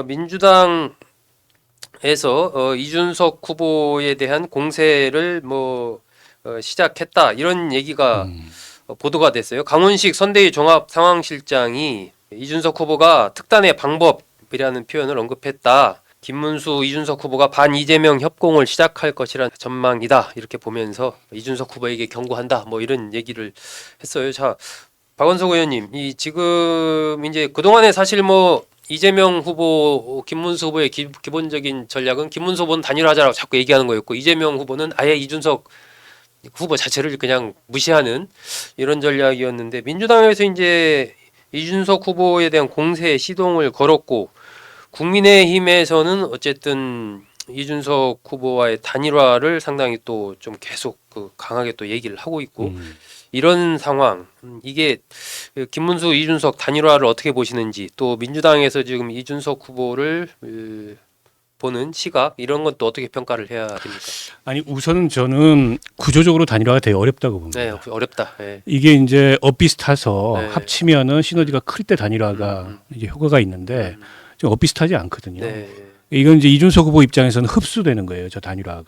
민주당에서 이준석 후보에 대한 공세를 시작했다 이런 얘기가 보도가 됐어요. 강훈식 선대위 종합상황실장이 이준석 후보가 특단의 방법이라는 표현을 언급했다. 김문수, 이준석 후보가 반 이재명 협공을 시작할 것이란 전망이다. 이렇게 보면서 이준석 후보에게 경고한다. 이런 얘기를 했어요. 자, 박원석 의원님, 이 지금 이제 그동안에 사실 이재명 후보, 김문수 후보의 기본적인 전략은 김문수 후보는 단일화하자라고 자꾸 얘기하는 거였고 이재명 후보는 아예 이준석 후보 자체를 그냥 무시하는 이런 전략이었는데 민주당에서 이제 이준석 후보에 대한 공세에 시동을 걸었고 국민의힘에서는 어쨌든 이준석 후보와의 단일화를 상당히 또 좀 계속 강하게 또 얘기를 하고 있고 이런 상황 이게 김문수 이준석 단일화를 어떻게 보시는지 또 민주당에서 지금 이준석 후보를 보는 시각 이런 건 또 어떻게 평가를 해야 됩니까? 아니 우선은 저는 구조적으로 단일화가 되게 어렵다고 봅니다. 네, 어렵다. 네. 이게 이제 엇비슷해서 네. 합치면은 시너지가 클 때 단일화가 이제 효과가 있는데 지금 엇비슷하지 않거든요. 네. 이건 이제 이준석 후보 입장에서는 흡수되는 거예요, 저 단일화가.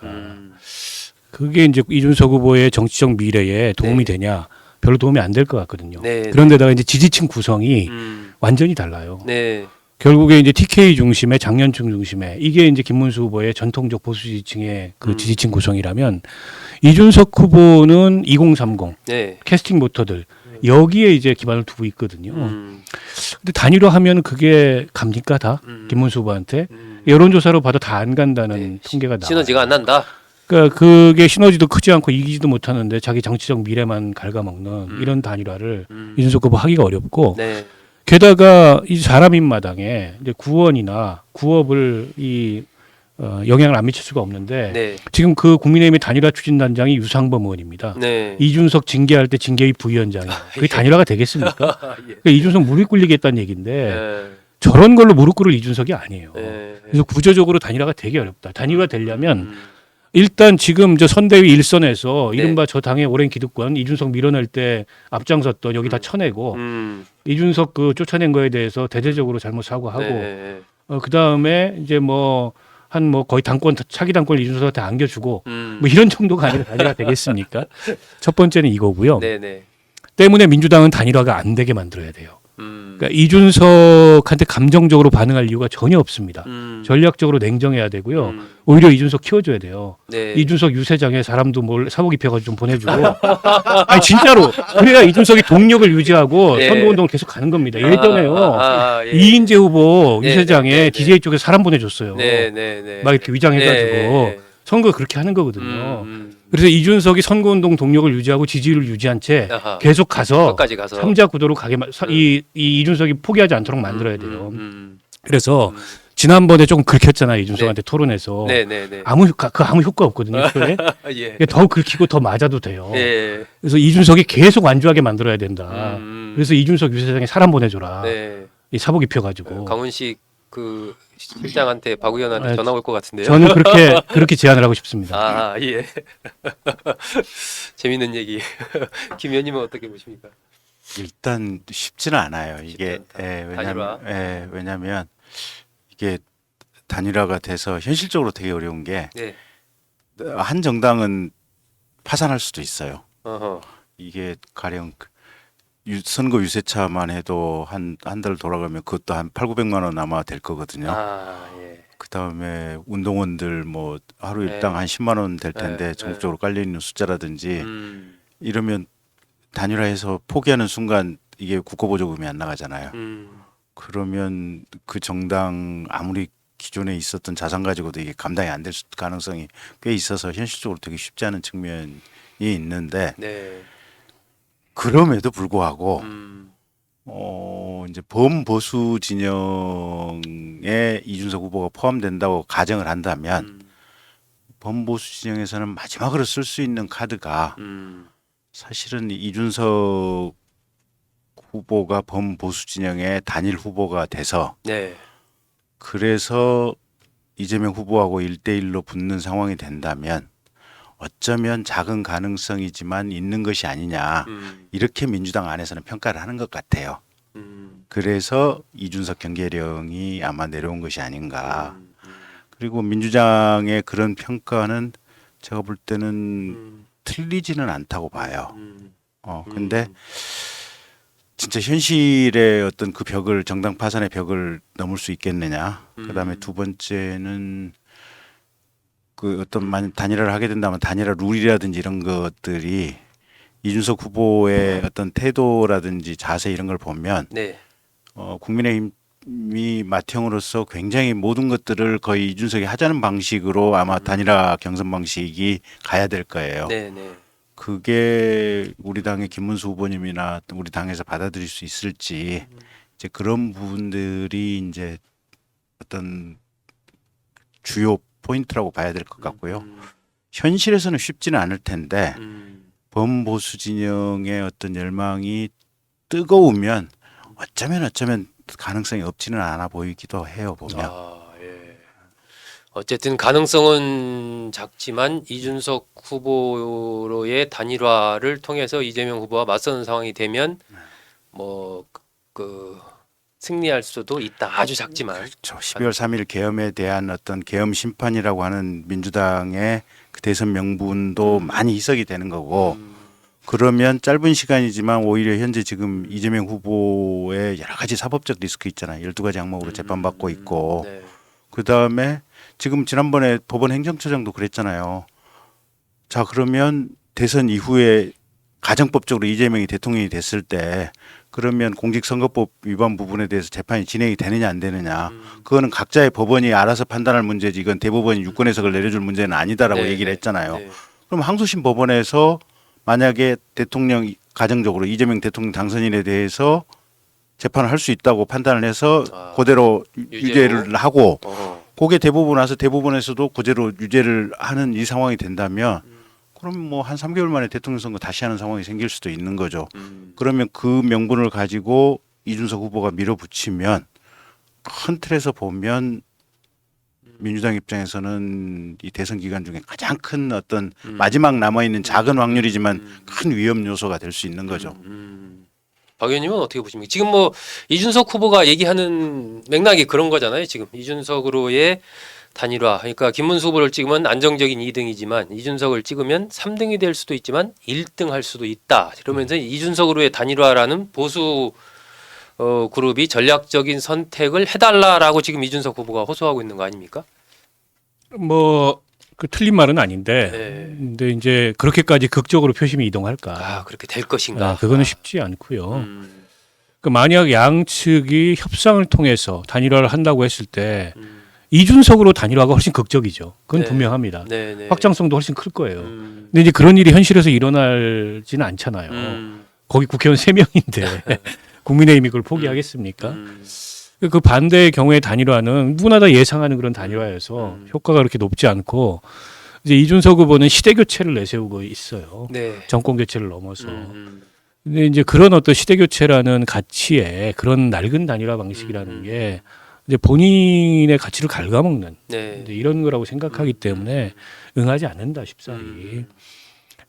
그게 이제 이준석 후보의 정치적 미래에 도움이 되냐? 별로 도움이 안 될 것 같거든요. 네. 그런데다가 이제 지지층 구성이 완전히 달라요. 네. 결국에 이제 TK 중심의 장년층 중심의 이게 이제 김문수 후보의 전통적 보수 지지층의 그 지지층 구성이라면 이준석 후보는 2030 네. 캐스팅 보터들 여기에 이제 기반을 두고 있거든요. 음. 근데 단일화하면 그게 갑니까 다 김문수 후보한테 여론조사로 봐도 다 안 간다는 네. 통계가 나와요. 시너지가 안 난다. 그러니까 그게 시너지도 크지 않고 이기지도 못하는데 자기 정치적 미래만 갉아먹는 이런 단일화를 이준석 후보 하기가 어렵고 네. 게다가 이 사람인 마당에 이제 구원이나 구업을 영향을 안 미칠 수가 없는데 네. 지금 그 국민의힘의 단일화 추진단장이 유상범 의원입니다. 네. 이준석 징계할 때 징계위 부위원장이에요. 그게 단일화가 되겠습니까? 예. 그러니까 이준석 무릎 꿇리겠다는 얘기인데 네. 저런 걸로 무릎 꿇을 이준석이 아니에요. 네. 그래서 구조적으로 단일화가 되게 어렵다. 단일화 되려면 일단 지금 저 선대위 일선에서 이른바 저 당의 오랜 기득권 이준석 밀어낼 때 앞장섰던 여기 다 쳐내고 이준석 그 쫓아낸 거에 대해서 대대적으로 잘못 사과하고 네. 그 다음에 이제 거의 당권 차기 당권 이준석한테 안겨주고 음. 이런 정도가 아니라 단일화 되겠습니까? 첫 번째는 이거고요. 네. 네. 때문에 민주당은 단일화가 안 되게 만들어야 돼요. 그러니까 이준석한테 감정적으로 반응할 이유가 전혀 없습니다. 전략적으로 냉정해야 되고요. 오히려 이준석 키워줘야 돼요. 네. 이준석 유세장에 사람도 사복 입혀가지고 좀 보내주고. 아니 진짜로. 그래야 이준석이 동력을 유지하고 네. 선거운동을 계속 가는 겁니다. 예전에요. 예. 이인재 후보 네, 유세장에 네, 네, 네. DJ 쪽에 사람 보내줬어요. 네. 네. 막 이렇게 위장해가지고 네. 선거 그렇게 하는 거거든요. 그래서 이준석이 선거운동 동력을 유지하고 지지율을 유지한 채 아하. 계속 가서 끝까지 가서. 3자 구도로 가게 이 이준석이 포기하지 않도록 만들어야 돼요. 그래서 지난번에 조금 긁혔잖아요. 이준석한테 토론에서. 네. 아무 효과 없거든요. 표에. 예. 더 긁히고 더 맞아도 돼요. 예. 그래서 이준석이 계속 완주하게 만들어야 된다. 그래서 이준석 유세장에 사람 보내줘라. 네. 이 사복 입혀가지고. 강훈식 그 실장한테 박 의원한테 아, 전화 올 것 같은데요. 저는 그렇게 제안을 하고 싶습니다. 아, 예. 재밌는 얘기. 김 의원님은 어떻게 보십니까? 일단 쉽지는 않아요. 이게 단일화. 왜냐하면 이게 단일화가 돼서 현실적으로 되게 어려운 게 한 네. 정당은 파산할 수도 있어요. 어허. 이게 가령 선거 유세차만 해도 한 달 돌아가면 그것도 한 8,900만 원 아마 될 거거든요. 아, 예. 그다음에 운동원들 하루 네. 일당 한 10만 원 될 텐데 네. 전국적으로 깔려 있는 숫자라든지 이러면 단일화해서 포기하는 순간 이게 국고보조금이 안 나가잖아요. 그러면 그 정당 아무리 기존에 있었던 자산 가지고도 이게 감당이 안 될 가능성이 꽤 있어서 현실적으로 되게 쉽지 않은 측면이 있는데 네. 그럼에도 불구하고 이제 범보수 진영에 이준석 후보가 포함된다고 가정을 한다면 범보수 진영에서는 마지막으로 쓸 수 있는 카드가 사실은 이준석 후보가 범보수 진영의 단일 후보가 돼서 네. 그래서 이재명 후보하고 1대1로 붙는 상황이 된다면 어쩌면 작은 가능성이지만 있는 것이 아니냐 이렇게 민주당 안에서는 평가를 하는 것 같아요. 그래서 이준석 경계령이 아마 내려온 것이 아닌가. 그리고 민주당의 그런 평가는 제가 볼 때는 틀리지는 않다고 봐요. 근데 진짜 현실의 어떤 그 벽을, 정당 파산의 벽을 넘을 수 있겠느냐. 그다음에 두 번째는 그 어떤 단일화를 하게 된다면 단일화 룰이라든지 이런 것들이 이준석 후보의 어떤 태도라든지 자세 이런 걸 보면 네. 국민의힘이 맏형으로서 굉장히 모든 것들을 거의 이준석이 하자는 방식으로 아마 단일화 경선 방식이 가야 될 거예요. 네, 네. 그게 우리 당의 김문수 후보님이나 우리 당에서 받아들일 수 있을지 이제 그런 부분들이 이제 어떤 주요 포인트라고 봐야 될 것 같고요. 현실에서는 쉽지는 않을 텐데 범보수 진영의 어떤 열망이 뜨거우면 어쩌면 가능성이 없지는 않아 보이기도 해요, 보면. 예. 어쨌든 가능성은 작지만 이준석 후보로의 단일화를 통해서 이재명 후보와 맞서는 상황이 되면 뭐 그 승리할 수도 있다. 아주 작지만. 그렇죠. 12월 3일 계엄에 대한 어떤 계엄 심판이라고 하는 민주당의 그 대선 명분도 많이 희석이 되는 거고 그러면 짧은 시간이지만 오히려 현재 지금 이재명 후보의 여러 가지 사법적 리스크 있잖아요. 12가지 항목으로 재판받고 있고 네. 그다음에 지금 지난번에 법원 행정처장도 그랬잖아요. 자, 그러면 대선 이후에 가정법적으로 이재명이 대통령이 됐을 때 그러면 공직선거법 위반 부분에 대해서 재판이 진행이 되느냐 안 되느냐. 그거는 각자의 법원이 알아서 판단할 문제지 이건 대법원이 유권 해석을 내려줄 문제는 아니다라고 네, 얘기를 네, 했잖아요. 네. 그럼 항소심 법원에서 만약에 대통령 가정적으로 이재명 대통령 당선인에 대해서 재판을 할 수 있다고 판단을 해서 그대로 유죄를 하고 그게 대법원 와서 대법원에서도 그대로 유죄를 하는 이 상황이 된다면 그럼 뭐 한 3개월 만에 대통령 선거 다시 하는 상황이 생길 수도 있는 거죠. 그러면 그 명분을 가지고 이준석 후보가 밀어붙이면 큰 틀에서 보면 민주당 입장에서는 이 대선 기간 중에 가장 큰 어떤 마지막 남아있는 작은 확률이지만 큰 위험 요소가 될 수 있는 거죠. 박 의원님은 어떻게 보십니까? 지금 뭐 이준석 후보가 얘기하는 맥락이 그런 거잖아요. 지금 이준석으로의 단일화. 그러니까 김문수 후보를 찍으면 안정적인 2등이지만 이준석을 찍으면 3등이 될 수도 있지만 1등 할 수도 있다. 이러면서 이준석으로의 단일화라는 보수 그룹이 전략적인 선택을 해달라라고 지금 이준석 후보가 호소하고 있는 거 아닙니까? 뭐 그 틀린 말은 아닌데, 네. 근데 이제 그렇게까지 극적으로 표심이 이동할까? 아, 그렇게 될 것인가? 그거는 쉽지 않고요. 그 만약 양측이 협상을 통해서 단일화를 한다고 했을 때 이준석으로 단일화가 훨씬 극적이죠. 그건 네. 분명합니다. 네, 네. 확장성도 훨씬 클 거예요. 근데 이제 그런 일이 현실에서 일어나지는 않잖아요. 거기 국회의원 3명인데 국민의힘이 그걸 포기하겠습니까? 그 반대의 경우에 단일화는 누구나 다 예상하는 그런 단일화여서 효과가 그렇게 높지 않고 이제 이준석 후보는 시대 교체를 내세우고 있어요. 네. 정권 교체를 넘어서. 근데 이제 그런 어떤 시대 교체라는 가치에 그런 낡은 단일화 방식이라는 게 이제 본인의 가치를 갉아먹는 네. 이제 이런 거라고 생각하기 때문에 응하지 않는다 쉽사리.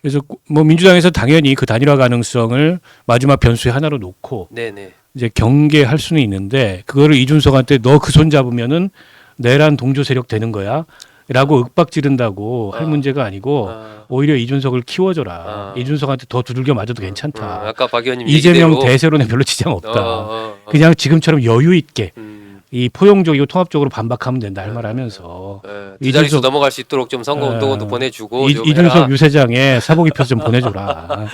그래서 뭐 민주당에서 당연히 그 단일화 가능성을 마지막 변수의 하나로 놓고 네, 네. 이제 경계할 수는 있는데 그거를 이준석한테 너 그 손 잡으면은 내란 동조 세력 되는 거야라고 윽박 지른다고 할 문제가 아니고 오히려 이준석을 키워줘라. 이준석한테 더 두들겨 맞아도 괜찮다. 아까 박 의원님 이재명 얘기대로 대세론에 별로 지장 없다. 그냥 지금처럼 여유 있게 이 포용적이고 통합적으로 반박하면 된다 할 말하면서 두 자릿수 이준석- 넘어갈 수 있도록 좀 선거 운동원도 보내주고 좀 이준석 해라. 유세장에 사복 입혀서 좀 보내줘라.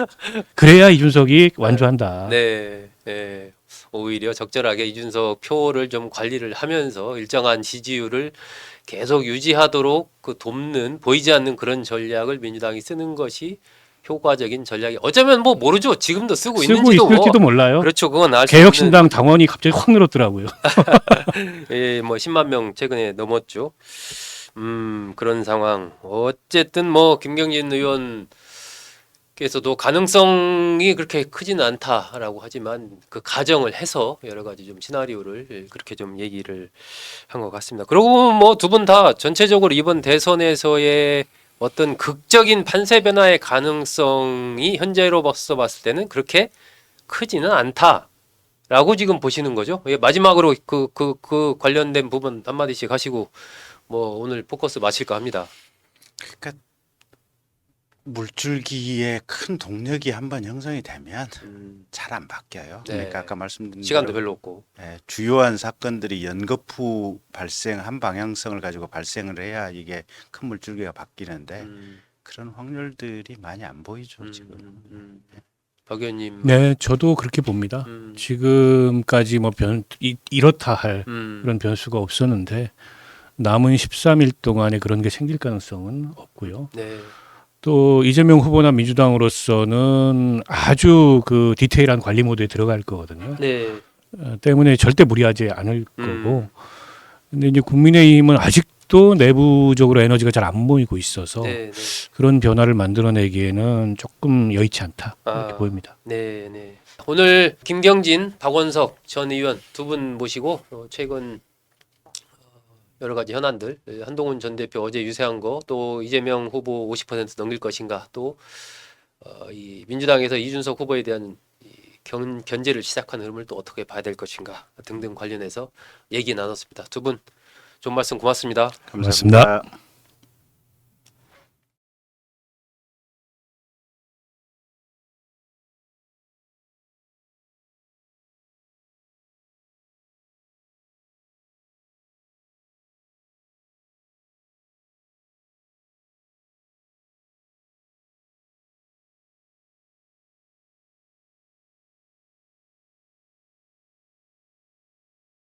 그래야 이준석이 완주한다. 네, 네. 오히려 적절하게 이준석 표를 좀 관리를 하면서 일정한 지지율을 계속 유지하도록 그 돕는 보이지 않는 그런 전략을 민주당이 쓰는 것이 효과적인 전략이 어쩌면 뭐 모르죠. 지금도 쓰고 쓰고 있는지도 있을지도 뭐 몰라요. 그렇죠. 그건 알 수 개혁신당 당원이 갑자기 확 늘었더라고요. 예, 뭐 10만 명 최근에 넘었죠. 그런 상황. 어쨌든 뭐 김경진 의원께서도 가능성이 그렇게 크지는 않다라고 하지만 그 가정을 해서 여러 가지 좀 시나리오를 그렇게 좀 얘기를 한 것 같습니다. 그리고 뭐 두 분 다 전체적으로 이번 대선에서의 어떤 극적인 판세 변화의 가능성이 현재로서 봤을 때는 그렇게 크지는 않다라고 라고 지금 보시는 거죠? 예, 마지막으로 그 관련된 부분 한마디씩 하시고 뭐 오늘 포커스 마칠까 합니다. 그러니까 물줄기에 큰 동력이 한번 형성이 되면 잘 안 바뀌어요. 네. 그러니까 아까 말씀드린 시간도 대로 별로 없고. 주요한 사건들이 연거푸 발생한 방향성을 가지고 발생을 해야 이게 큰 물줄기가 바뀌는데 그런 확률들이 많이 안 보이죠 지금. 박 의원님. 네, 저도 그렇게 봅니다. 지금까지 뭐 이렇다 할 그런 변수가 없었는데 남은 13일 동안에 그런 게 생길 가능성은 없고요. 네. 또 이재명 후보나 민주당으로서는 아주 그 디테일한 관리 모드에 들어갈 거거든요. 네. 때문에 절대 무리하지 않을 거고. 근데 이제 국민의힘은 아직도 내부적으로 에너지가 잘 안 모이고 있어서 네. 네. 그런 변화를 만들어내기에는 조금 여의치 않다 이렇게 보입니다. 네, 네. 오늘 김경진, 박원석 전 의원 두 분 모시고 최근 여러 가지 현안들, 한동훈 전 대표 어제 유세한 거, 또 이재명 후보 50% 넘길 것인가, 또 이 민주당에서 이준석 후보에 대한 견제를 시작한 흐름을 또 어떻게 봐야 될 것인가 등등 관련해서 얘기 나눴습니다. 두 분 좋은 말씀 고맙습니다. 고맙습니다. 감사합니다.